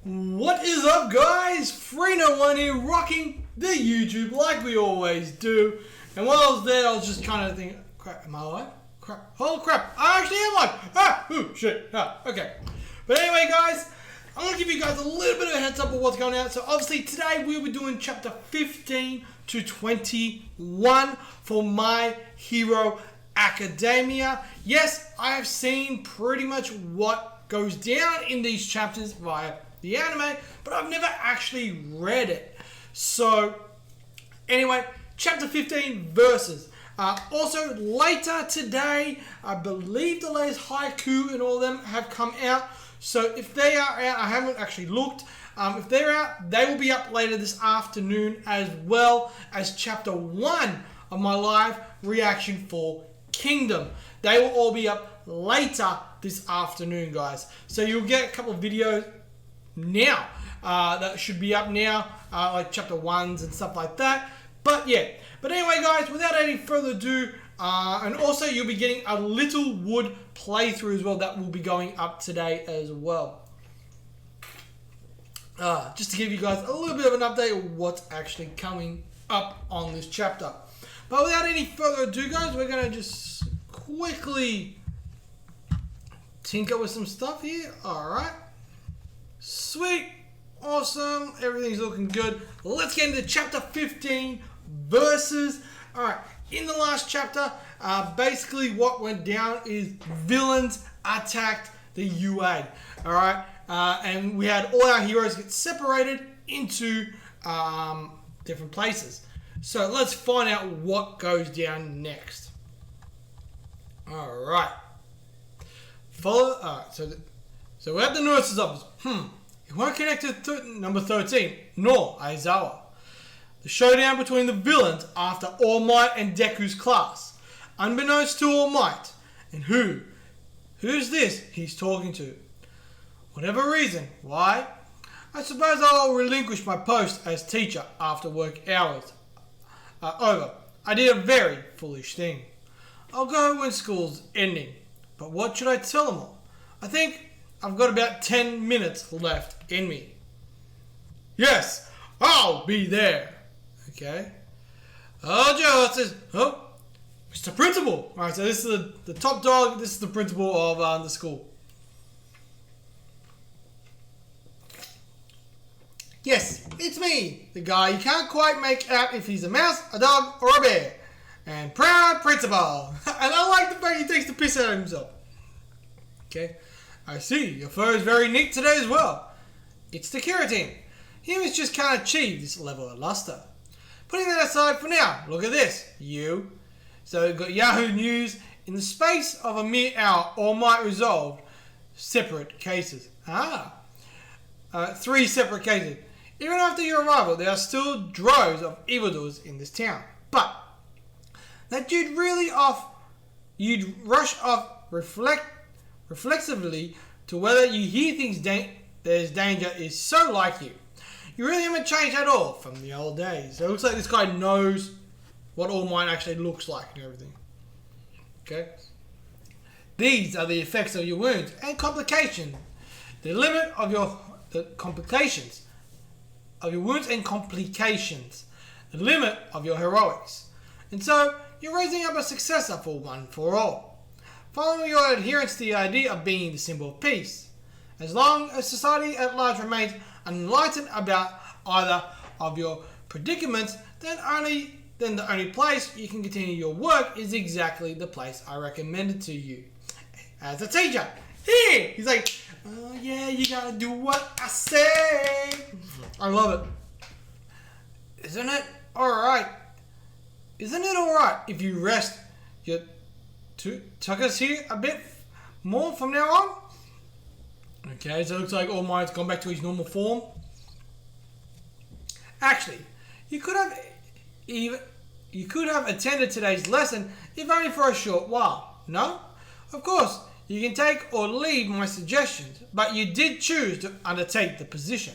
What is up, guys? Free01 here, rocking the YouTube like we always do. And while I was there, I was just kind of thinking, crap, am I alive? Crap, oh crap, I actually am alive. Ah, ooh, shit, okay. But anyway, guys, I'm going to give you guys a little bit of a heads up of what's going on. So obviously today we'll be doing chapter 15 to 21 for My Hero Academia. Yes, I have seen pretty much what goes down in these chapters via the anime, but I've never actually read it. So anyway, chapter 15 verses. Also later today, I believe the latest haiku and all of them have come out. So if they are out, I haven't actually looked. If they're out, they will be up later this afternoon, as well as chapter 1 of my live reaction for Kingdom. They will all be up later this afternoon, guys. So you'll get a couple of videos now that should be up now, like chapter 1s and stuff like that. But yeah, but anyway, guys, without any further ado, and also you'll be getting a Little Wood playthrough as well that will be going up today as well. Just to give you guys a little bit of an update of what's actually coming up on this chapter. But without any further ado, guys, we're going to just quickly tinker with some stuff here. Alright. Sweet. Awesome. Everything's looking good. Let's get into chapter 15 verses. Alright. In the last chapter, basically what went down is villains attacked the Yuuei. Alright. And we had all our heroes get separated into different places. So let's find out what goes down next. Alright. So we're at the nurse's office. You weren't connected to number 13, nor Aizawa. The showdown between the villains after All Might and Deku's class. Unbeknownst to All Might. And who's this he's talking to? Whatever reason, why? I suppose I'll relinquish my post as teacher after work hours over. I did a very foolish thing. I'll go when school's ending. But what should I tell them all? I think I've got about 10 minutes left in me. Yes, I'll be there. Okay. Oh, Joe says, oh, Mr. Principal. Alright, so this is the top dog. This is the principal of the school. Yes, it's me, the guy you can't quite make out if he's a mouse, a dog, or a bear. And proud principal. And I like the fact he takes the piss out of himself. Okay. I see, your fur is very neat today as well. It's the keratin. Humans just can't achieve this level of luster. Putting that aside for now, look at this. So we've got Yahoo News. In the space of a mere hour, All Might resolved separate cases. 3 separate cases. Even after your arrival, there are still droves of evildoers in this town. But that you'd rush off reflexively to whether you hear things there's danger is so like you. You really haven't changed at all from the old days. So it looks like this guy knows what All Might actually looks like and everything. Okay? These are the effects of your wounds and complications. The limit of the complications of your wounds and complications. The limit of your heroics. And so, you're raising up a successor for one for all. Following your adherence to the idea of being the symbol of peace. As long as society at large remains unenlightened about either of your predicaments, then the only place you can continue your work is exactly the place I recommended to you. As a teacher. Here! He's like, oh yeah, you gotta do what I say. I love it. Isn't it alright? Isn't it alright if you rest your tuckers here a bit more from now on? Okay, so it looks like All Might's gone back to his normal form. Actually, you could have attended today's lesson if only for a short while. No? Of course, you can take or leave my suggestions, but you did choose to undertake the position.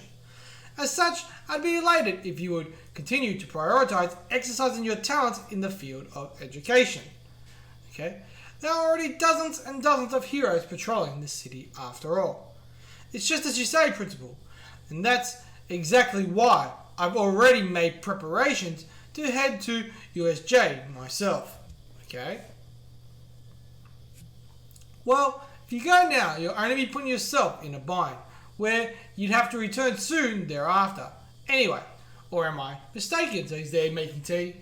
As such, I'd be elated if you would continue to prioritize exercising your talents in the field of education. Okay? There are already dozens and dozens of heroes patrolling this city after all. It's just as you say, Principal. And that's exactly why I've already made preparations to head to USJ myself. Okay? Well, if you go now, you'll only be putting yourself in a bind where you'd have to return soon thereafter. Anyway, or am I mistaken? So he's there making tea.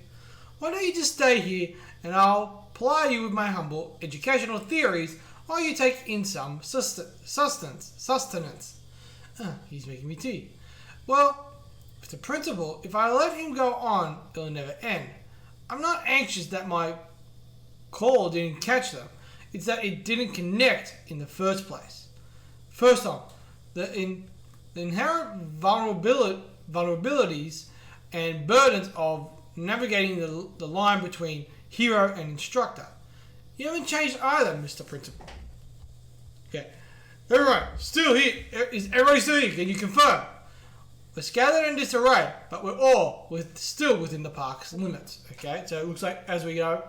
Why don't you just stay here and I'll ply you with my humble educational theories while you take in some sustenance. He's making me tea. Well, with the principle, if I let him go on, it'll never end. I'm not anxious that my call didn't catch them. It's that it didn't connect in the first place. First off, the inherent vulnerabilities and burdens of navigating the line between hero and instructor. You haven't changed either, Mr. Principal. Okay. Everyone, still here. Is everybody still here? Can you confirm? We're scattered in disarray, but we're all still within the park's limits. Okay, so it looks like as we go.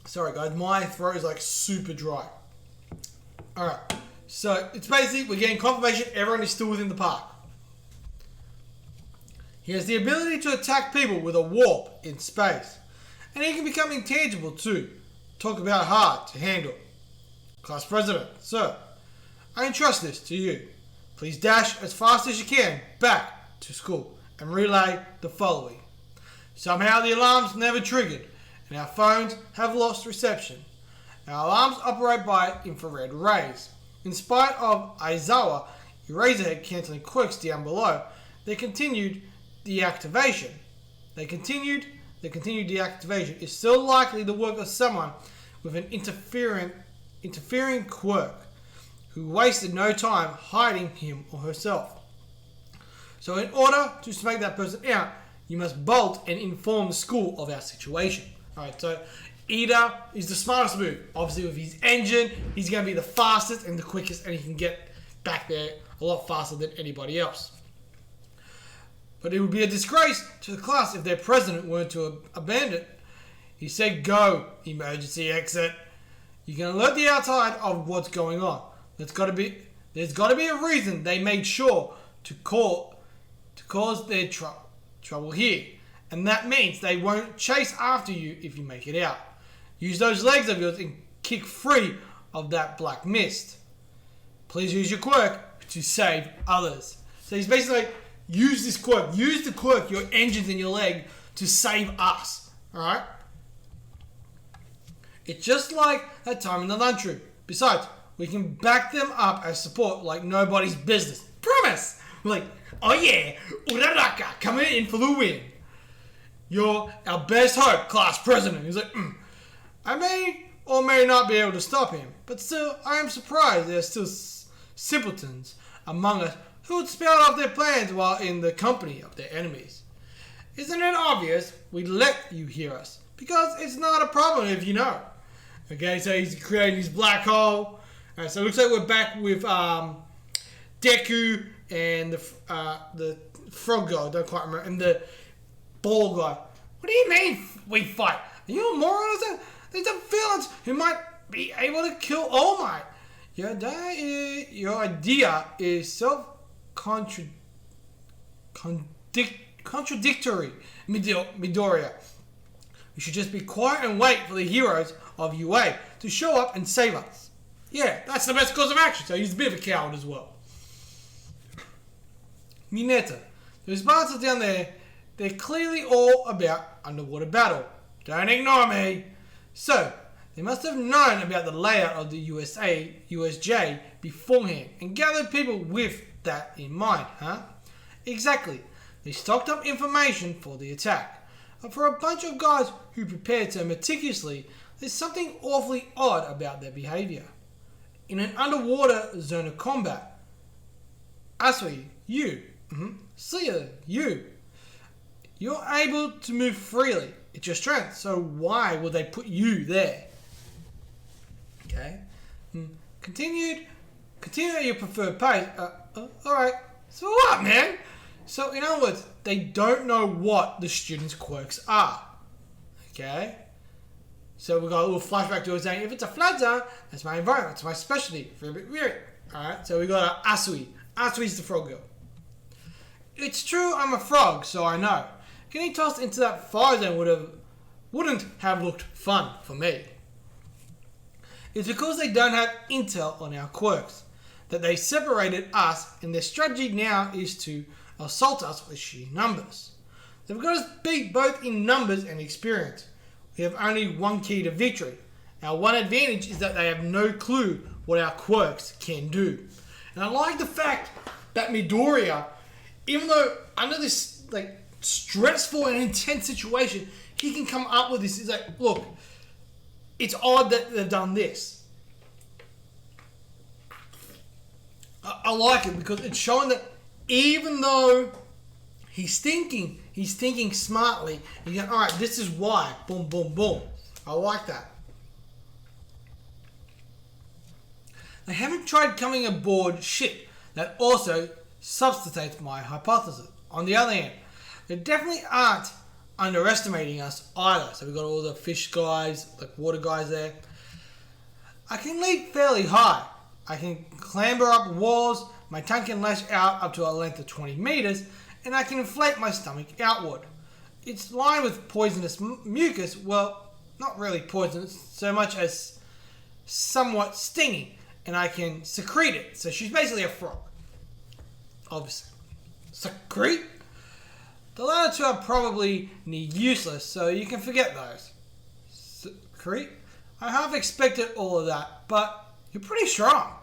Sorry guys, my throat is like super dry. Alright, so it's basically we're getting confirmation everyone is still within the park. He has the ability to attack people with a warp in space. And he can become intangible too. Talk about hard to handle. Class President, sir, I entrust this to you. Please dash as fast as you can back to school and relay the following. Somehow the alarms never triggered and our phones have lost reception. Our alarms operate by infrared rays. In spite of Aizawa Eraserhead cancelling Quirks down below, they continued deactivation. The continued deactivation is still likely the work of someone with an interfering quirk who wasted no time hiding him or herself. So in order to smake that person out, you must bolt and inform the school of our situation. Alright, so Ida is the smartest move. Obviously with his engine, he's going to be the fastest and the quickest and he can get back there a lot faster than anybody else. But it would be a disgrace to the class if their president weren't to abandon it. He said go, emergency exit. You can alert the outside of what's going on. There's got to be a reason they made sure to cause their trouble here. And that means they won't chase after you if you make it out. Use those legs of yours and kick free of that black mist. Please use your quirk to save others. So he's basically like, use this quirk. Use the quirk, your engines and your leg, to save us. Alright? It's just like that time in the lunchroom. Besides, we can back them up as support like nobody's business. Promise! We're like, oh yeah, Uraraka coming in for the win. You're our best hope, class president. He's like, I may or may not be able to stop him, but still, I am surprised there are still simpletons among us who would spout off their plans while in the company of their enemies. Isn't it obvious we'd let you hear us? Because it's not a problem if you know. Okay, so he's creating this black hole. Alright, so it looks like we're back with Deku and the frog guy, I don't quite remember, and the ball guy. What do you mean we fight? Are you a moron or something? There's a villains who might be able to kill All Might. Your idea is contradictory, Midoriya. We should just be quiet and wait for the heroes of Yuuei to show up and save us. Yeah, that's the best course of action, so he's a bit of a coward as well. Mineta, those bastards down there, they're clearly all about underwater battle. Don't ignore me. So, they must have known about the layout of the USJ beforehand and gathered people with that in mind, huh? Exactly. They stocked up information for the attack. But for a bunch of guys who prepared so meticulously, there's something awfully odd about their behavior. In an underwater zone of combat, Asui, you, Sia, you're able to move freely. It's your strength, so why would they put you there? Okay. Continue at your preferred pace. Alright. So what, man? So, in other words, they don't know what the students' quirks are. Okay? So we got a little flashback to it saying, if it's a flood zone, that's my environment, it's my specialty. Feel a bit weird. Alright, so we got Asui. Asui's the frog girl. It's true I'm a frog, so I know. Getting tossed into that fire zone wouldn't have looked fun for me. It's because they don't have intel on our quirks that they separated us, and their strategy now is to assault us with sheer numbers. They've got us beat both in numbers and experience. We have only one key to victory. Our one advantage is that they have no clue what our quirks can do. And I like the fact that Midoriya, even though under this like stressful and intense situation, he can come up with this. He's like, look, it's odd that they've done this. I like it because it's showing that even though he's thinking smartly, he's going, alright, this is why. Boom, boom, boom. I like that. They haven't tried coming aboard ship that also substantiates my hypothesis. On the other hand, they definitely aren't underestimating us either. So we've got all the fish guys, like water guys there. I can leap fairly high. I can clamber up walls, my tongue can lash out up to a length of 20 meters, and I can inflate my stomach outward. It's lined with poisonous mucus, well, not really poisonous, so much as somewhat stinging, and I can secrete it. So she's basically a frog. Obviously. Secrete? The latter two are probably useless, so you can forget those. Secrete? I half expected all of that, but you're pretty strong.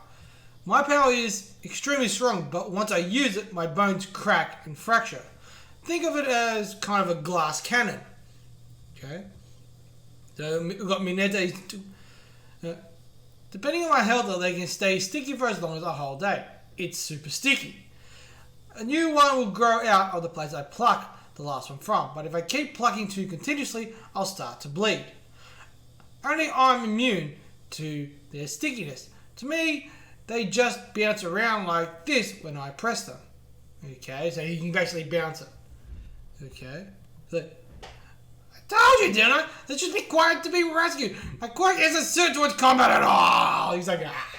My power is extremely strong, but once I use it, my bones crack and fracture. Think of it as kind of a glass cannon. Okay? So we've got Mineta. Depending on my health, they can stay sticky for as long as a whole day. It's super sticky. A new one will grow out of the place I pluck the last one from, but if I keep plucking too continuously, I'll start to bleed. Only I'm immune to their stickiness. To me, they just bounce around like this when I press them. Okay, so you can basically bounce it. Okay, so I told you, didn't I? Let's just be quiet to be rescued. My quirk isn't suited towards combat at all. He's like, ah.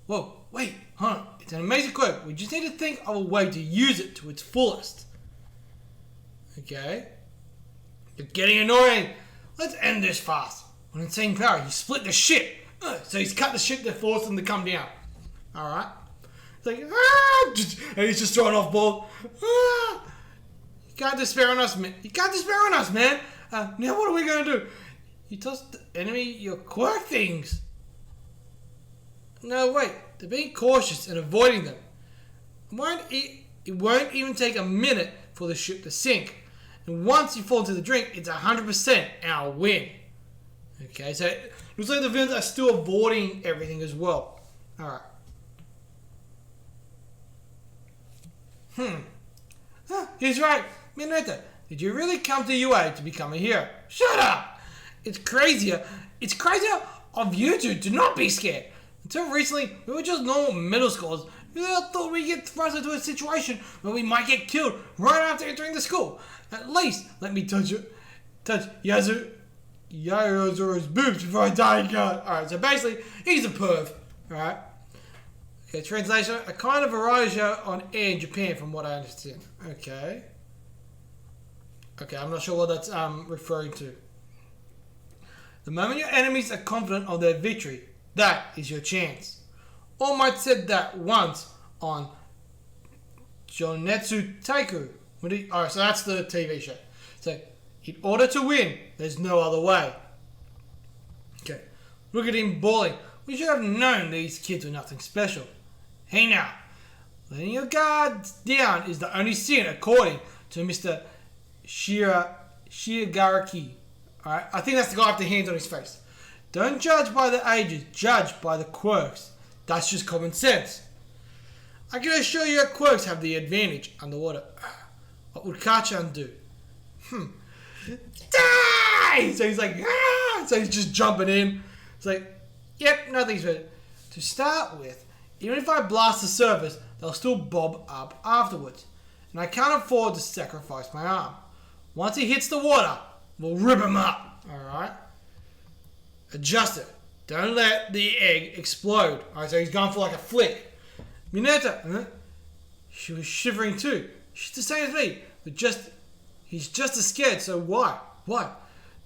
Whoa, wait, hold on. It's an amazing quirk. We just need to think of a way to use it to its fullest. Okay, you're getting annoying. Let's end this fast. With insane power, he split the ship. So he's cut the ship to force them to come down. Alright. It's like, ah! And he's just throwing off balls. Ah! You can't despair on us, man. You can't despair on us, man. Now what are we going to do? You toss the enemy your quirk things. No, wait. They're being cautious and avoiding them. It won't even take a minute for the ship to sink. And once you fall into the drink, it's 100% our win. Okay, so it looks like the villains are still avoiding everything as well. Alright. He's right. Mineta, did you really come to Yuuei to become a hero? Shut up! It's crazier of you two to not be scared. Until recently, we were just normal middle schoolers. We all thought we'd get thrust into a situation where we might get killed right after entering the school. At least, let me touch Yaozuru's boobs before I die in God. Alright, so basically, he's a perv. Alright. Okay, translation, a kind of variety show on air in Japan from what I understand. Okay. Okay, I'm not sure what that's referring to. The moment your enemies are confident of their victory, that is your chance. All Might said that once on Jonetsu Taiku. Alright, so that's the TV show. So, in order to win, there's no other way. Okay, look at him bawling. We should have known these kids were nothing special. Hey now, letting your guards down is the only sin according to Mr. Shigaraki. Alright, I think that's the guy with the hands on his face. Don't judge by the ages, judge by the quirks. That's just common sense. I can assure you that quirks have the advantage underwater. What would Kachan do? Die! So he's like, ah! So he's just jumping in. It's like, yep, nothing's better. To start with, even if I blast the surface, they'll still bob up afterwards. And I can't afford to sacrifice my arm. Once he hits the water, we'll rip him up. Alright? Adjust it. Don't let the egg explode. Alright, so he's going for like a flick. Mineta, she was shivering too. She's the same as me, but he's just as scared, so why? What?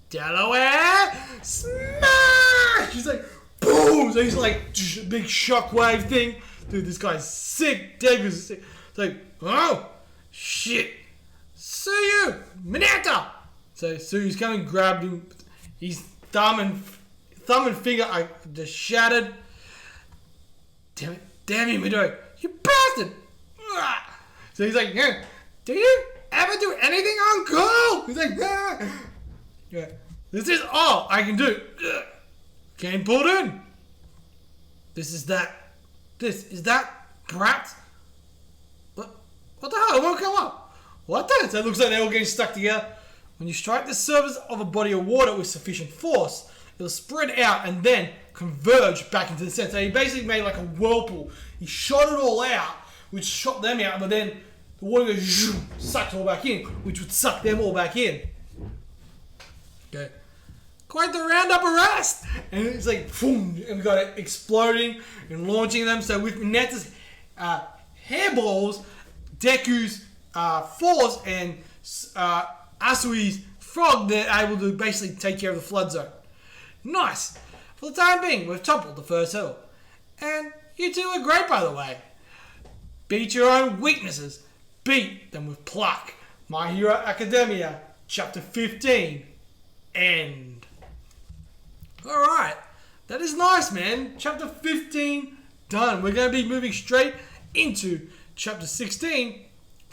Delaware, smash! She's like, boom! So he's like, big shockwave thing. Dude, this guy's sick. Degu's sick. It's like, oh, shit. Suyu, Mineta! So Suyu's coming, grabbed him. His thumb and finger are just shattered. Damn you, Midoriya. You bastard! So he's like, yeah, do you ever do anything uncool? He's like, yeah. This is all I can do. Game pulled in. This is that brat. What the hell? It won't come up. What the? So it looks like they're all getting stuck together. When you strike the surface of a body of water with sufficient force, it'll spread out and then converge back into the center. So he basically made like a whirlpool. He shot it all out, which shot them out, but then the water goes sucked all back in, which would suck them all back in. Okay. Quite the roundup arrest! And it's like, boom, and we got it exploding and launching them. So with Mineta's hairballs, Deku's force, and Asui's frog, they're able to basically take care of the flood zone. Nice. For the time being, we've toppled the first hill. And you two are great, by the way. Beat your own weaknesses. Beat them with pluck. My Hero Academia, Chapter 15. End. Alright. That is nice, man. Chapter 15 done. We're going to be moving straight into Chapter 16,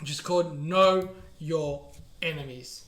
which is called Know Your Enemies.